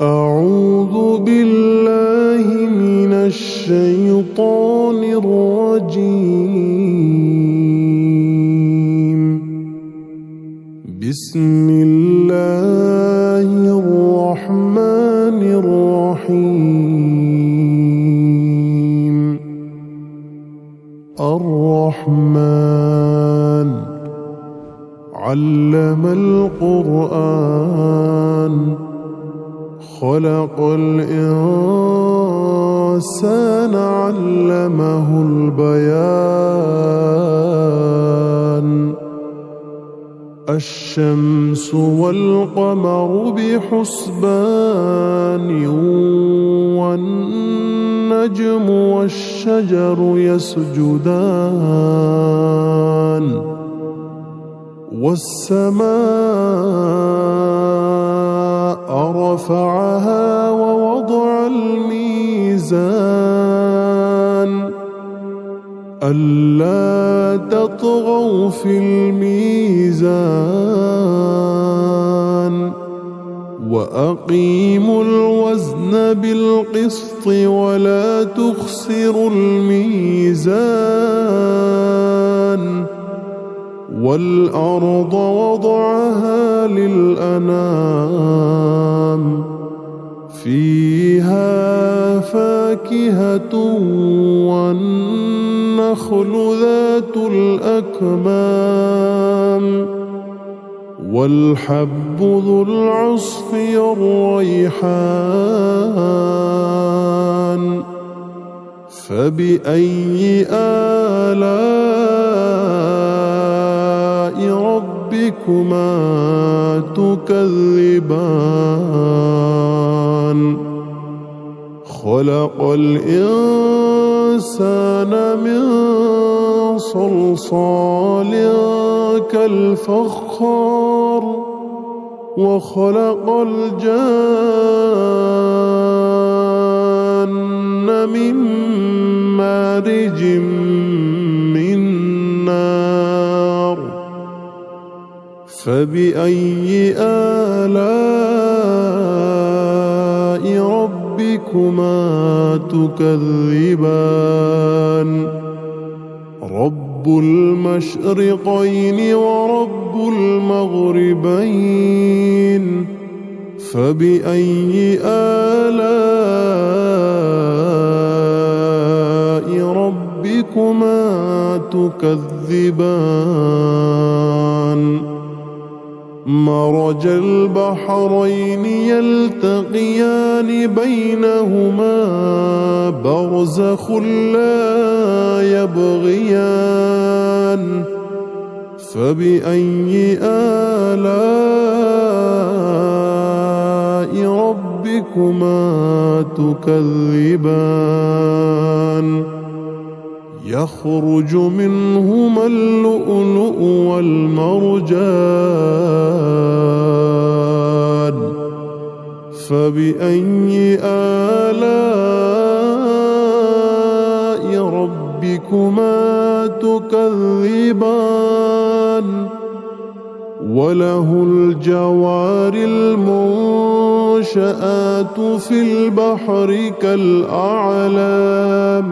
أعوذ بالله من الشيطان الرجيم. بسم الله الرحمن الرحيم. الرحمن علم القرآن خلق الإنسان علمه البيان. الشمس والقمر بحسبان والنجم والشجر يسجدان والسماء رفعها ووضع الميزان ألا تطغوا في الميزان وأقيموا الوزن بالقسط ولا تخسروا الميزان. والأرض وضعها للأنام فيها فاكهة والنخل ذات الأكمام والحب ذو العصف والريحان. فبأي آلاء ربكما تكذبان. خلق الإنسان من صلصال كالفخار وخلق الجان من مارج من نار. فبأي آلاء ربكما تكذبان. رب المشرقين ورب المغربين. فبأي آلاء ربكما تكذبان. مرج البحرين يلتقيان بينهما برزخ لا يبغيان. فبأي آلاء ربكما تكذبان. يخرج منهما اللؤلؤ والمرجان. فبأي آلاء ربكما تكذبان. وله الجوار المنشآت في البحر كالأعلام.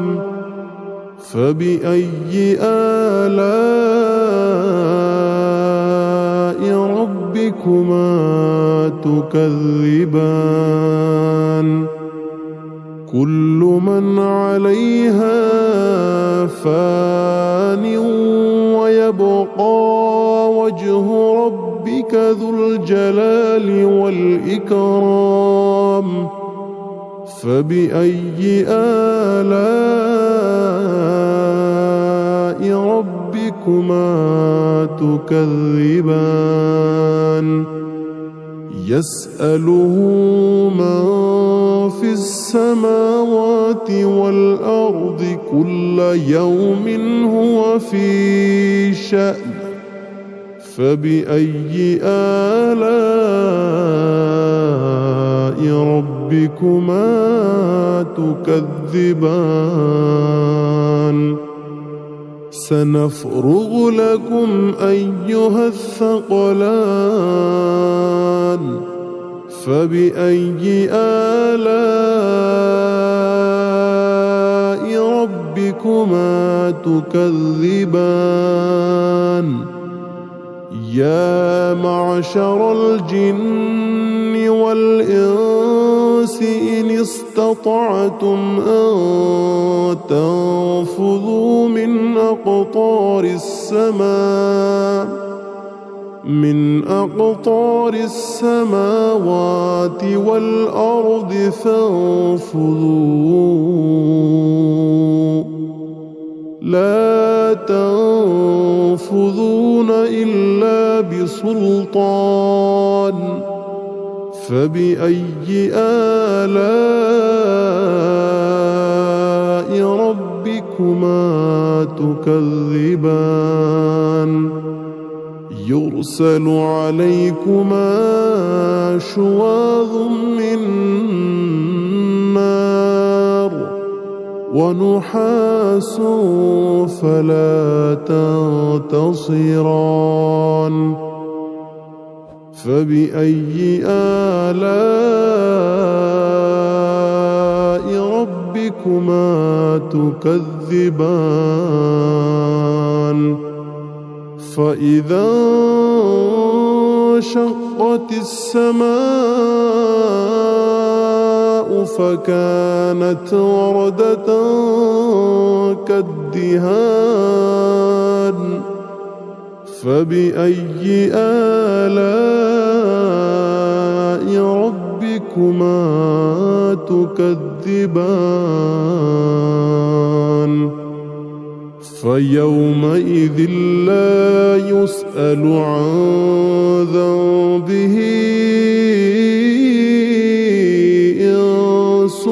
فبأي آلاء ربكما تكذبان. كل من عليها فان ويبقى وجه ربك ذو الجلال والإكرام. فبأي آلاء ربكما تكذبان. يسأله من في السماوات والأرض كل يوم هو في شأن. فبأي آلاء ربكما تكذبان. سنفرغ لكم أيها الثقلان فبأي آلاء ربكما تكذبان يا معشر الجن والإنس إن استطعتم أن تنفذوا من أقطار السماوات والأرض فانفذوا لا تنفذون إلا بسلطان فبأي آلاء ربكما تكذبان يرسل عليكما شواظ من نار ونحاس فلا تنتصران فبأي آلاء ربكما تكذبان فإذا انشقت السماء فكانت وردة كالدهان فبأي آلاء ربكما تكذبان فيومئذ لا يسأل عن ذنبه إنس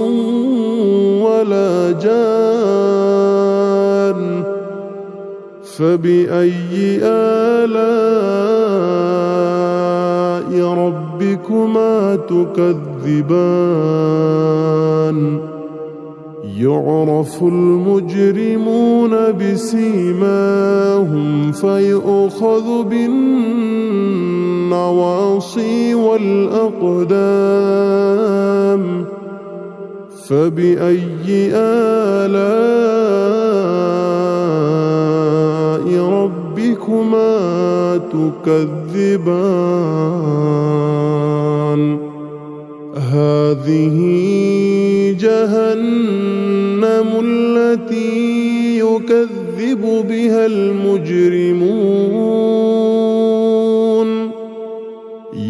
ولا جان فبأي آلاء ربكما تكذبان يعرف المجرمون بسيماهم فيؤخذ بالنواصي والأقدام فبأي آلاء ربكما تكذبان هذه جهنم التي يكذب بها المجرمون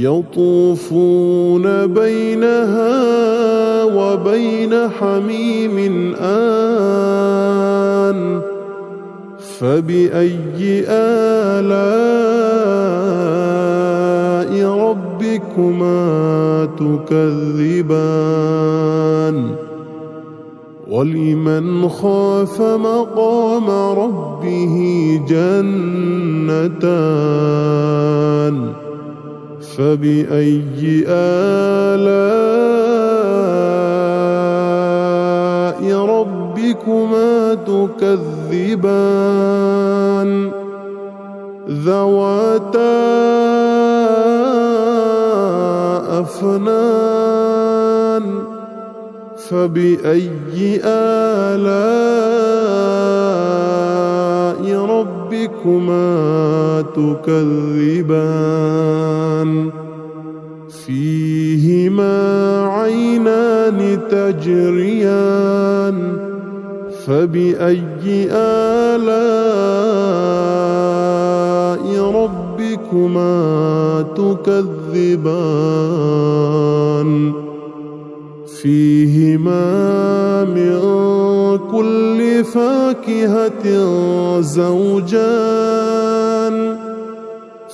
يطوفون بينها وبين حميم آن فبأي آلاء ربكما تكذبان ولمن خاف مقام ربه جنتان فبأي آلاء ربكما تكذبان ذواتا أفنان فبأي آلاء ربكما تكذبان فيهما عينان تجريان فبأي آلاء ربكما تكذبان فيهما من كل فاكهة زوجان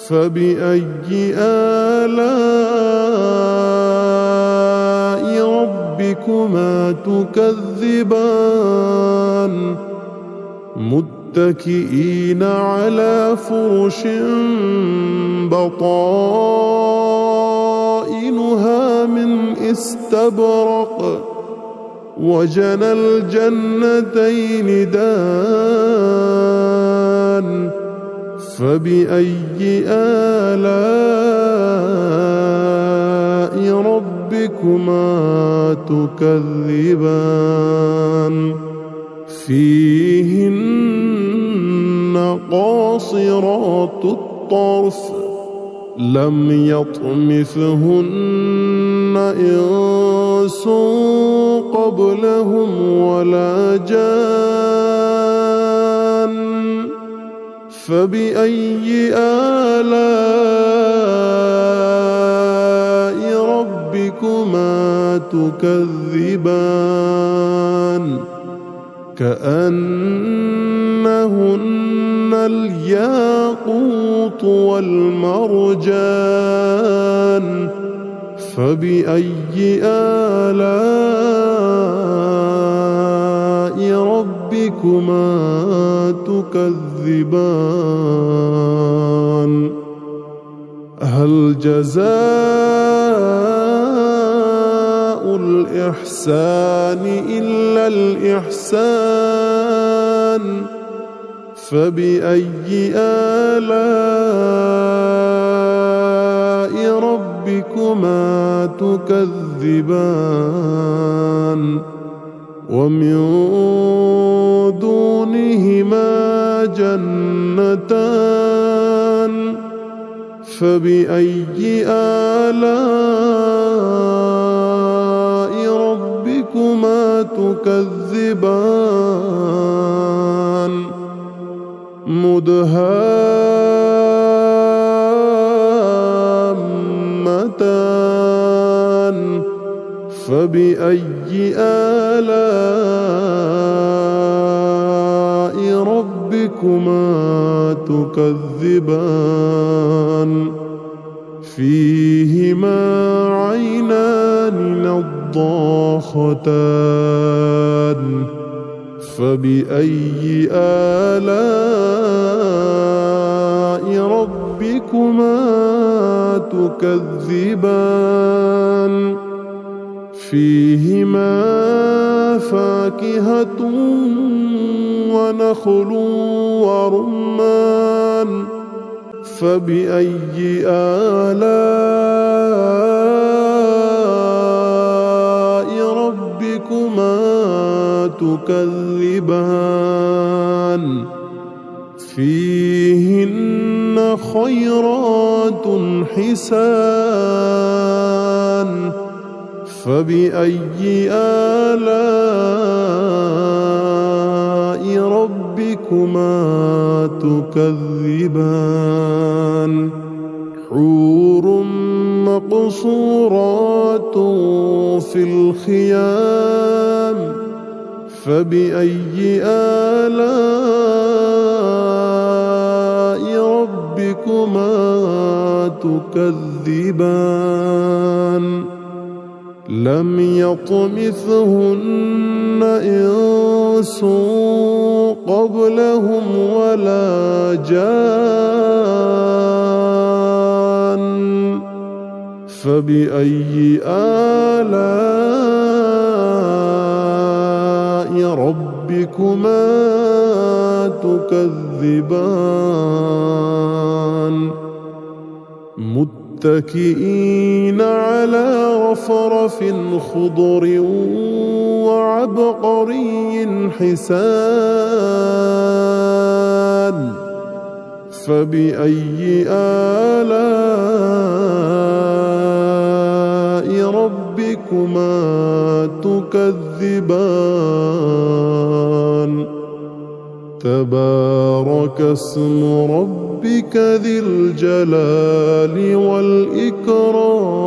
فبأي آلاء ربكما تكذبان متكئين على فرش بطائنها من استبرق وجنى الجنتين دان فبأي آلاء ربكما ربكما تكذبان فيهن قاصرات الطرف لم يطمثهن إنس قبلهم ولا جان فبأي آلاء ربكما تكذبان كأنهن الياقوت والمرجان فبأي آلاء ربكما تكذبان هل جزاء الإحسان إلا الإحسان فبأي آلاء ربكما تكذبان ومن دونهما جنتان فبأي آلاء ربكما تكذبان مدهامتان فبأي آلاء ربكما تكذبان فيهما عينان نضاختان فبأي آلاء ربكما تكذبان فيهما فاكهة ونخل ورمان فبأي آلاء ربكما تكذبان فيهن خيرات حسان فبأي آلاء ربكما تكذبان حور مقصورات في الخيام فبأي آلاء ربكما تكذبان لم يطمثهن إنس قبلهم ولا جان فبأي آلاء ربكما تكذبان متكئين على رفرف خضر وعبقري حسان فبأي آلاء ربكما تكذبان تبارك اسم ربك ذي الجلال والإكرام